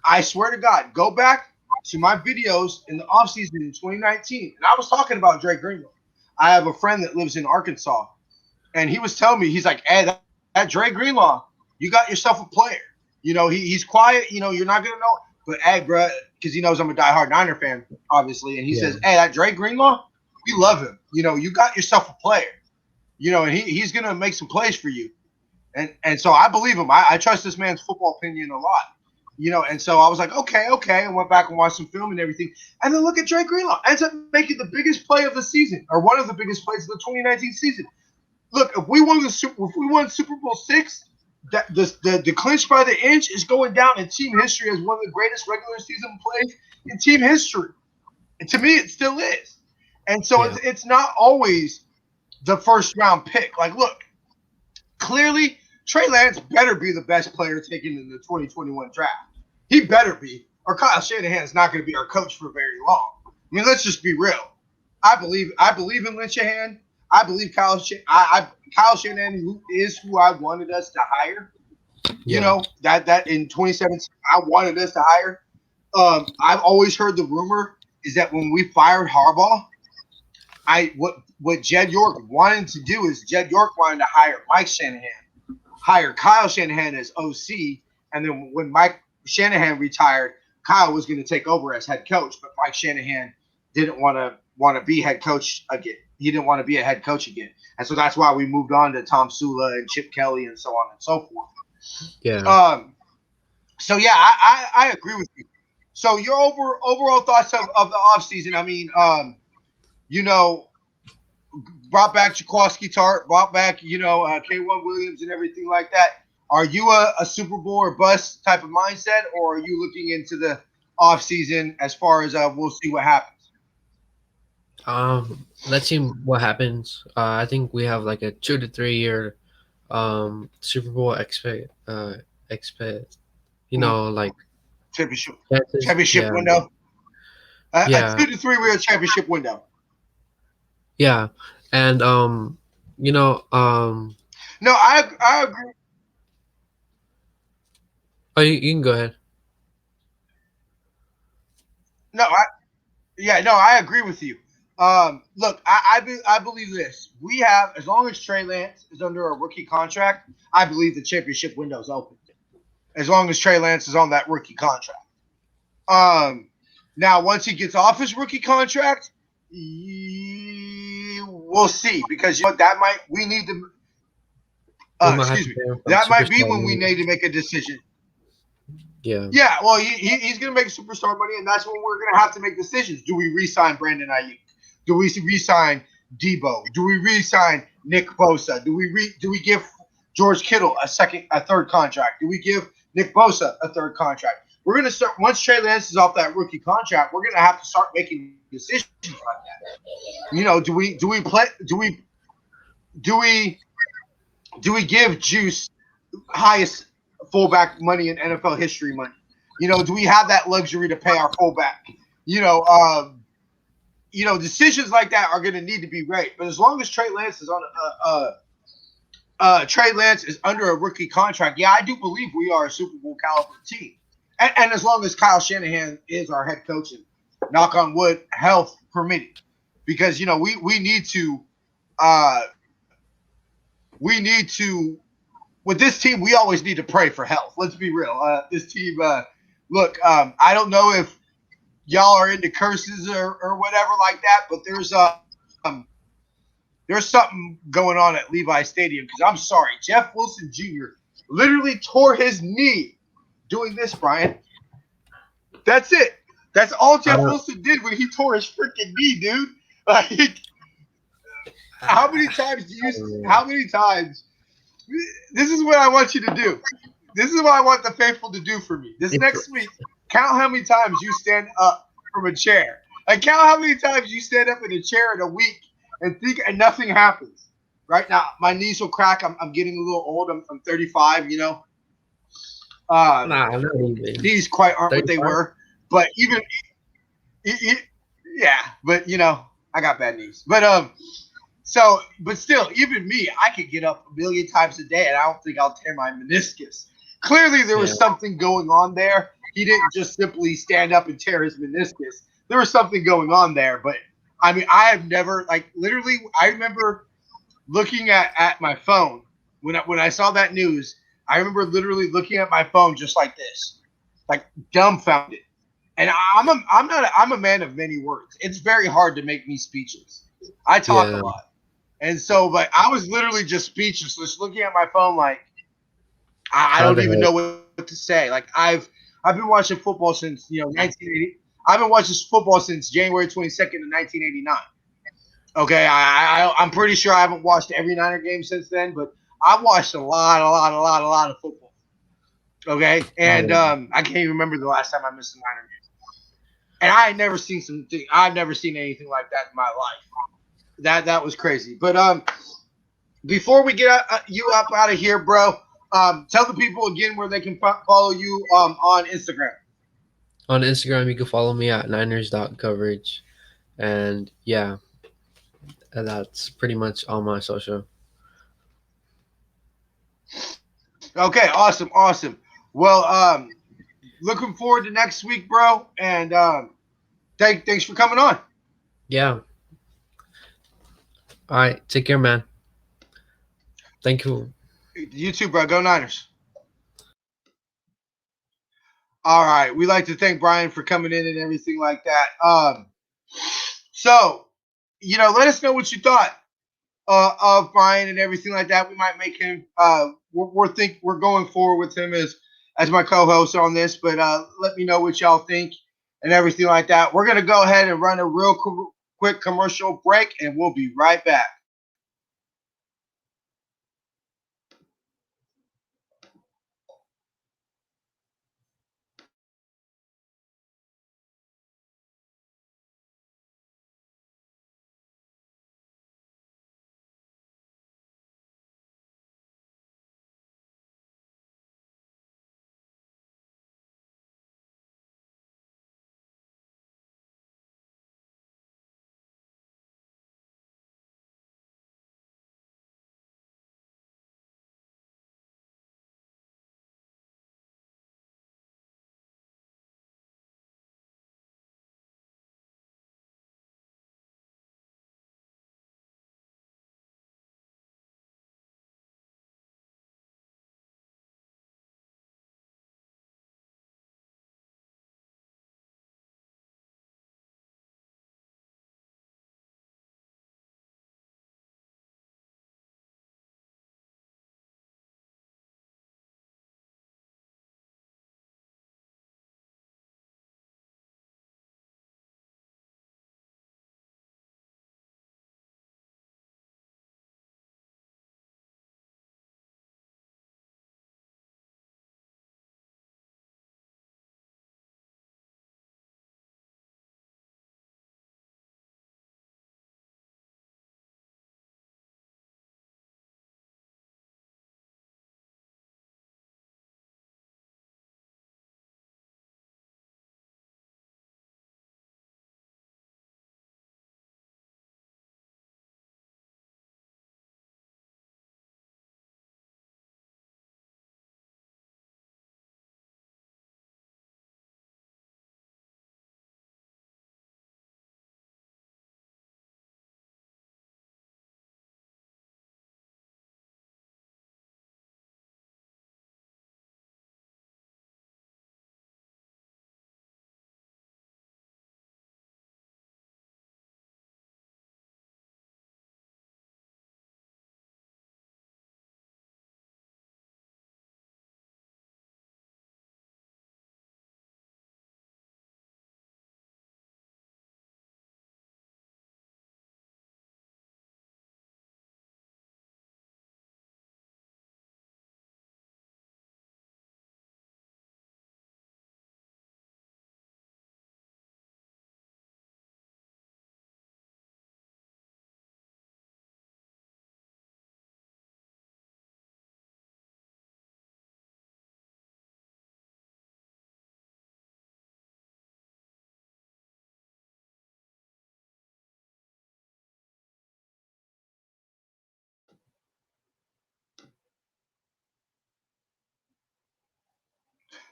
I swear to God, go back to my videos in the offseason in 2019, and I was talking about Dre Greenlaw. I have a friend that lives in Arkansas, and he was telling me, he's like, hey, that Dre Greenlaw, you got yourself a player. He's quiet. You're not going to know. But, hey, bro, because he knows I'm a diehard Niner fan, obviously. And he says, hey, that Dre Greenlaw, we love him. You got yourself a player. And he's going to make some plays for you. And so I believe him. I trust this man's football opinion a lot. And so I was like, okay. I went back and watched some film and everything. And then look at Dre Greenlaw. Ends up making the biggest play of the season, or one of the biggest plays of the 2019 season. Look, if we won Super Bowl VI, the clinch by the inch is going down in team history as one of the greatest regular season plays in team history. And to me, it still is. And so it's not always the first round pick. Like, look, clearly Trey Lance better be the best player taken in the 2021 draft. He better be, or Kyle Shanahan is not going to be our coach for very long. I mean, let's just be real. I believe in Lynch Shanahan. I believe Kyle Shanahan is who I wanted us to hire. That in 2017, I wanted us to hire. I've always heard the rumor is that when we fired Harbaugh, what Jed York wanted to do is Jed York wanted to hire Mike Shanahan, hire Kyle Shanahan as OC, and then when Mike Shanahan retired, Kyle was going to take over as head coach, but Mike Shanahan didn't want to be head coach again. He didn't want to be a head coach again. And so that's why we moved on to Tom Sula and Chip Kelly and so on and so forth. Yeah. So, yeah, I agree with you. So your overall thoughts of the offseason, I mean, brought back Jaquiski Tartt, brought back, K1 Williams and everything like that. Are you a Super Bowl or bust type of mindset, or are you looking into the offseason as far as we'll see what happens? Let's see what happens. I think we have like a 2 to 3 year Super Bowl expect Mhm. like Championship chances. championship Yeah, window. A yeah, 2 to 3 year championship window. yeah, and you know, No, I agree. oh, you can go ahead. No, I agree with you. Look, I believe this. We have, as long as Trey Lance is under a rookie contract, I believe the championship window is open. As long as Trey Lance is on that rookie contract. Um, Now once he gets off his rookie contract, we'll see, because you know what, that might we need to. We might have Excuse to me. pay him from That might be superstar when we money. need to make a decision. Yeah, Yeah, well, he's going to make superstar money, and that's when we're going to have to make decisions. Do we re-sign Brandon Ayuk? Do we re-sign Debo? Do we re-sign Nick Bosa? Do we give George Kittle a third contract? Do we give Nick Bosa a third contract? We're going to start once Trey Lance is off that rookie contract. We're going to have to start making decisions like that. You know, do we do we give Juice highest fullback money in NFL history money? You know, do we have that luxury to pay our fullback? You know, decisions like that are going to need to be made. But as long as Trey Lance is on Trey Lance is under a rookie contract, yeah, I do believe we are a Super Bowl caliber team. And as long as Kyle Shanahan is our head coach, and knock on wood, health permitting, because you know uh, we need to with this team, we always need to pray for health. Let's be real. This team, look, I don't know if y'all are into curses or whatever like that, but um, there's something going on at Levi Stadium, because I'm sorry, Jeff Wilson Jr. literally tore his knee doing this, Brian. That's it. That's all I Jeff don't. Wilson did when he tore his freaking knee, dude. Like, how many times do you? I don't know. How many times? This is what I want you to do. This is what I want the faithful to do for me. This If next week, count how many times you stand up from a chair. Like, count how many times you stand up in a chair in a week and think and nothing happens. Right now, my knees will crack. I'm getting a little old. I'm 35. You know, um, Nah, not even knees quite aren't what they 35. were. But even, yeah. But you know, I got bad knees. So, but still, even me, I could get up a million times a day, and I don't think I'll tear my meniscus. Clearly, there Yeah, was something going on there. He didn't just simply stand up and tear his meniscus. There was something going on there. But I mean, I have never, like, literally, I remember looking at my phone when I saw that news. I remember literally looking at my phone just like this, like dumbfounded. And I'm a man of many words. It's very hard to make me speechless. I talk a yeah. lot. And so, but I was literally just speechless, just looking at my phone, like I How don't the even heck? know what to say. Like I've been watching football since 1980. I've been watching football since January 22nd of 1989. Okay, I'm pretty sure I haven't watched every Niner game since then, but I've watched a lot of football. Okay, and Yeah. I can't even remember the last time I missed a Niner game. And I had never seen something. I've never seen anything like that in my life. That was crazy. But before we get you up out of here, bro, tell the people again where they can follow you on Instagram. On Instagram, you can follow me at Niners.coverage. And yeah, that's pretty much all my social. Okay, awesome, awesome. Well, looking forward to next week, bro. And thanks for coming on. Yeah. All right. Take care, man. Thank you. You too, bro. Go Niners. All right. We like to thank Brian for coming in and everything like that. So, let us know what you thought of Brian and everything like that. We might make him. We're going forward with him as my co-host on this, but let me know what y'all think and everything like that. We're gonna go ahead and run a real quick commercial break, and we'll be right back.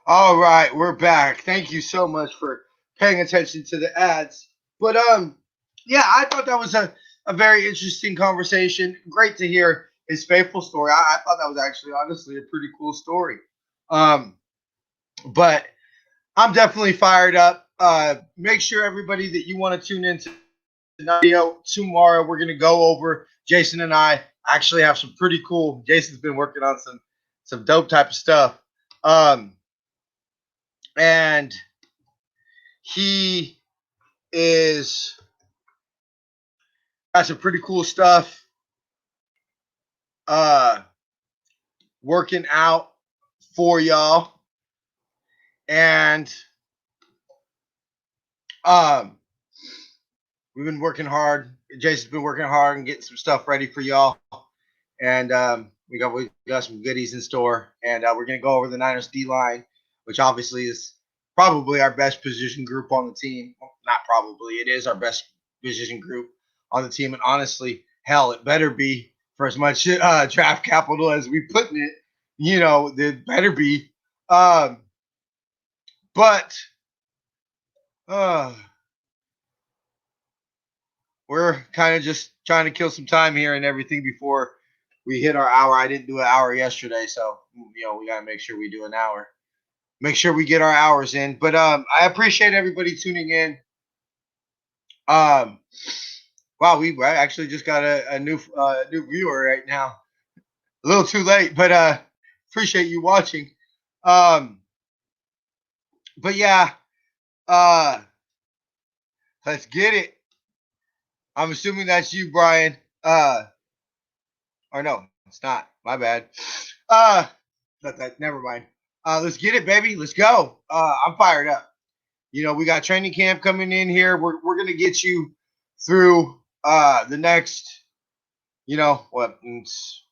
All right, we're back. Thank you so much for paying attention to the ads. But yeah, I thought that was a very interesting conversation. Great to hear his faithful story. I thought that was actually honestly a pretty cool story. Um, but I'm definitely fired up. Make sure everybody that you want to tune into the video tomorrow. We're gonna go over Jason and I actually have some pretty cool. Jason's been working on some dope type of stuff. Um, and he is got some pretty cool stuff uh working out for y'all. And um we've been working hard. Jason's been working hard and getting some stuff ready for y'all. And we got some goodies in store. And we're gonna go over the Niners D line, which obviously is probably our best position group on the team. Well, not probably, it is our best position group on the team. And honestly, hell, it better be for as much draft capital as we put in it. It better be. Um, but uh, we're kind of just trying to kill some time here and everything before we hit our hour. I didn't do an hour yesterday, so we gotta make sure we do an hour. Make sure we get our hours in. But I appreciate everybody tuning in. Um, wow, I actually just got a new viewer right now. A little too late, but appreciate you watching. Um, but yeah, uh, let's get it. I'm assuming that's you, Brian. Or no, it's not. My bad. Uh, that. Never mind. Let's get it, baby. Let's go. I'm fired up. We got training camp coming in here. We're gonna get you through the next, it's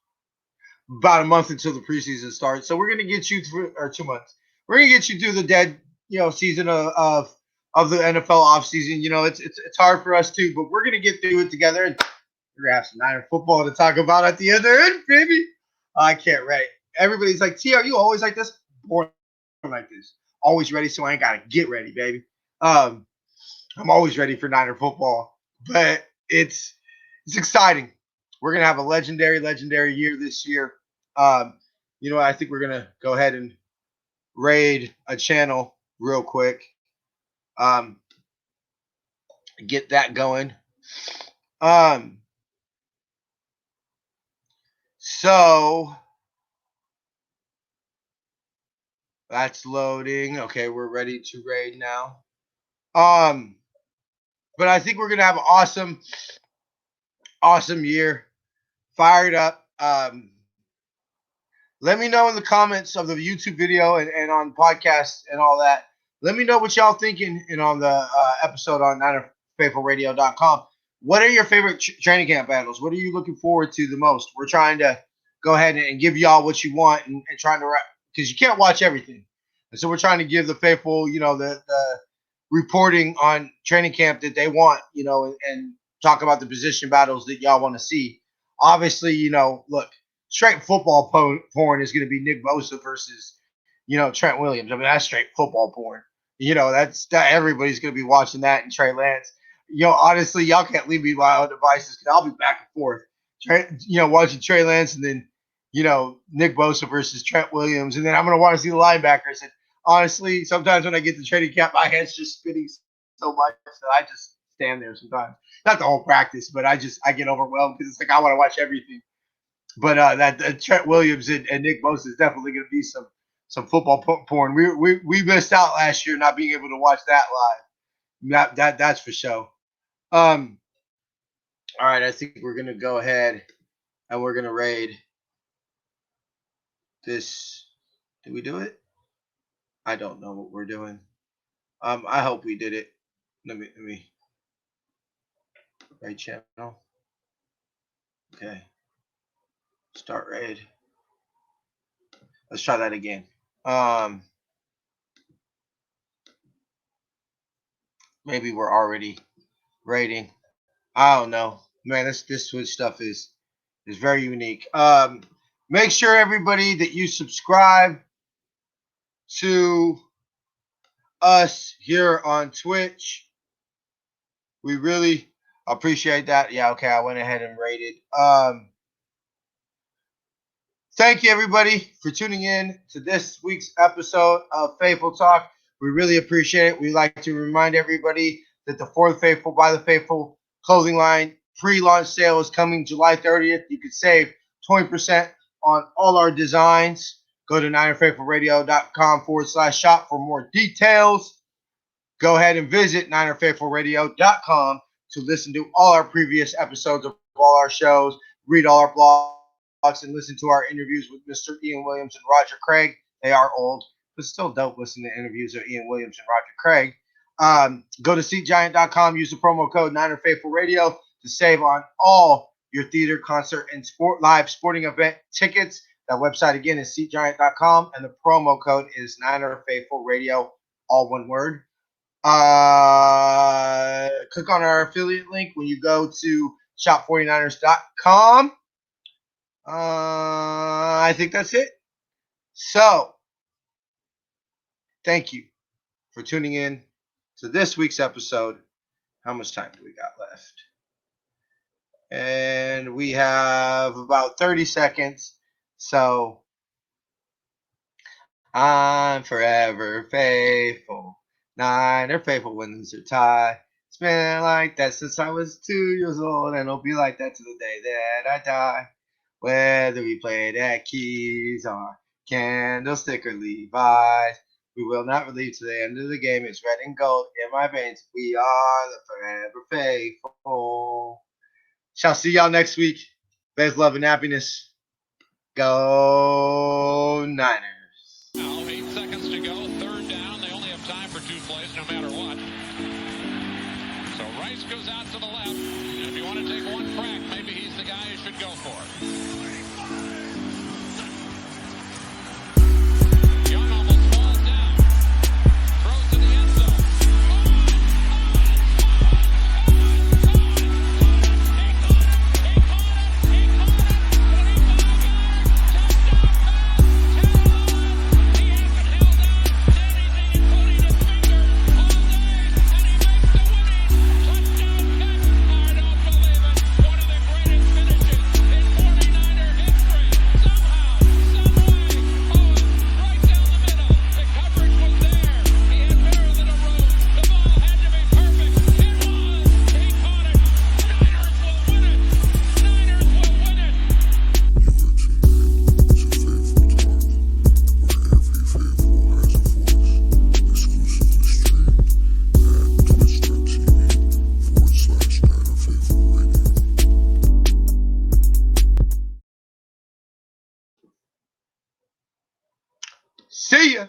about a month until the preseason starts. So we're gonna get you through, or 2 months. We're gonna get you through the dead, season of the NFL offseason. It's hard for us too, but we're gonna get through it together, and we're gonna have some Niner football to talk about at the other end, baby. I can't wait. Everybody's like, T, are you always like this? Born like this. Always ready, so I ain't gotta get ready, baby. Um, I'm always ready for Niner football, but it's exciting. We're gonna have a legendary year this year. Um, I think we're gonna go ahead and raid a channel real quick. Um, get that going. Um, so that's loading. Okay, we're ready to raid now. But I think we're gonna have an awesome year. Fired up. Let me know in the comments of the YouTube video and on podcasts and all that. Let me know what y'all thinking and on the episode on NinerFaithfulRadio.com. What are your favorite training camp battles? What are you looking forward to the most? We're trying to go ahead and give y'all what you want and trying to, because you can't watch everything. And so we're trying to give the faithful, the reporting on training camp that they want, and talk about the position battles that y'all want to see. Obviously, look, straight football porn is going to be Nick Bosa versus, Trent Williams. I mean, that's straight football porn. That everybody's going to be watching that, and Trey Lance. Honestly, y'all can't leave me my own devices because I'll be back and forth. Watching Trey Lance and then, Nick Bosa versus Trent Williams, and then I'm going to want to see the linebackers. And honestly, sometimes when I get to training camp, my head's just spinning so much that I just stand there sometimes. Not the whole practice, but I get overwhelmed because it's like I want to watch everything. But that Trent Williams and Nick Bosa is definitely going to be some football porn. We missed out last year not being able to watch that live. That's for sure. All right, I think we're going to go ahead and we're going to raid this. Did we do it? I don't know what we're doing. I hope we did it. Let me raid channel. Okay. Start raid. Let's try that again. Maybe we're already raiding. I don't know. Man, this Twitch stuff is very unique. Make sure everybody that you subscribe to us here on Twitch. We really appreciate that. Yeah, okay, I went ahead and rated. Thank you, everybody, for tuning in to this week's episode of Faithful Talk. We really appreciate it. We like to remind everybody that the For the Faithful by the Faithful clothing line pre-launch sale is coming July 30th. You could save 20% on all our designs. Go to NinerFaithfulRadio.com/shop for more details. Go ahead and visit NinerFaithfulRadio.com to listen to all our previous episodes of all our shows, read all our blogs, and listen to our interviews with Mr. Ian Williams and Roger Craig. They are old, but still dope listening to interviews of Ian Williams and Roger Craig. Go to SeatGiant.com, use the promo code NinerFaithfulRadio to save on all your theater, concert, and live sporting event tickets. That website again is SeatGiant.com, and the promo code is NinerFaithfulRadio, all one word. Click on our affiliate link when you go to shop49ers.com. I think that's it. So, thank you for tuning in to this week's episode. How much time do we got left? And we have about 30 seconds. So, I'm forever faithful. Niner faithful wins or tie. It's been like that since I was 2 years old, and it'll be like that to the day that I die. Whether we play it at Keys or Candlestick or Levi's, we will not relieve to the end of the game. It's red and gold in my veins. We are the forever faithful. Shall see y'all next week. Best love and happiness. Go Niners. Now, 8 seconds to go. Third down. They only have time for 2 plays no matter what. So Rice goes out to the left. And if you want to take one crack, maybe he's the guy you should go for. Young almost falls down. Throws to the end zone. See ya.